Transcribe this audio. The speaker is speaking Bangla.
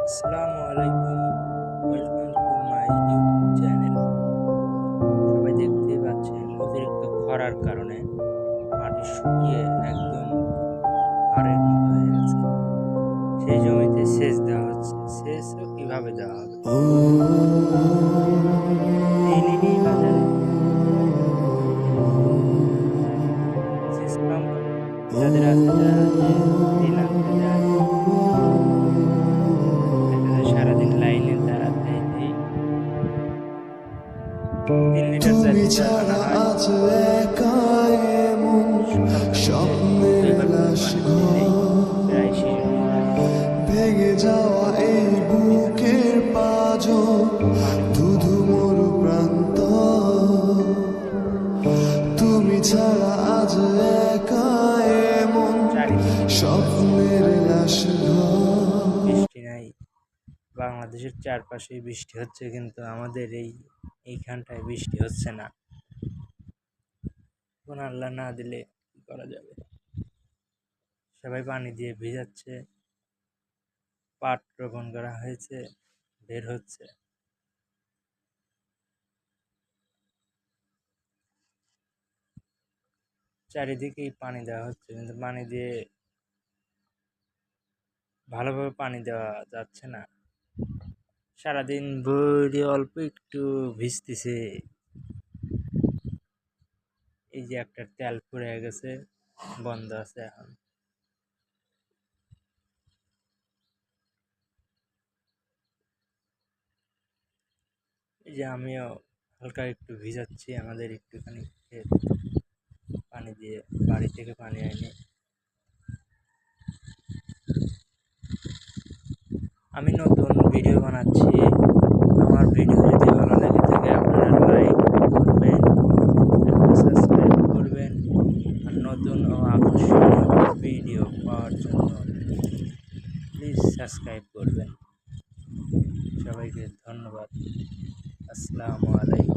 আসসালামু আলাইকুম, welcome to my YouTube channel. সবাই দেখতেই পাচ্ছেন অতিরিক্ত খরার কারণে মাটি শুকিয়ে একদম হাড়ের মতো হয়ে গেছে। সেই জমিতে সেচ দেওয়া হচ্ছে। সেচও কিভাবে দেওয়া হবে? এই বাজারে সেচ পাম্প যাদের আছে, যারা যে তেল আনতে যায়, দেখা যায় সারাদিন লাইনে দাঁড়াতেই 3 লিটার 4 লিটার আনা ছাড়া হয়। আজ একা এমন সকালবেলা উঠে স্বপ্নের দুইবার করে লাশ পানি দিলেই প্রায় শেষ হয়ে যায়। ভেঙে যাওয়া এই বুকের পাজো পানি ধুধু কম, মরু প্রান্ত তুমি ছাড়া আজ একা এমন চারিদিকে স্বপ্নের লাশ বৃষ্টি নাই। বাংলাদেশের চারপাশেই বৃষ্টি হচ্ছে, কিন্তু আমাদের এইখানটায় বৃষ্টি হচ্ছে না। কোন আল্লাহ না দিলে কি করা যাবে? সবাই পানি দিয়ে ভিজাচ্ছে। পাট রোপণ করা হয়েছে, বের হচ্ছে। চারিদিকেই পানি দেওয়া হচ্ছে, কিন্তু পানি দিয়ে ভালোভাবে পানি দেওয়া যাচ্ছে না। সারাদিন বৈরি অল্প একটু ভিজতেছে। এই যে একটা তেল ফুরে গেছে, বন্ধ আছে এখন। এই যে আমিও হালকা একটু ভিজাচ্ছি, আমাদের একটুখানি ক্ষেত পানি দিয়ে বাড়ি থেকে পানি আনি। আমি নতুন ভিডিও বানাচ্ছি। আমার ভিডিও যদি ভালো লেগে থাকে আপনারা লাইক করবেন, সাবস্ক্রাইব করবেন। আর নতুন ও আকর্ষণীয় ভিডিও পাওয়ার জন্য প্লিজ সাবস্ক্রাইব করবেন। সবাইকে ধন্যবাদ। আসসালামু আলাইকুম।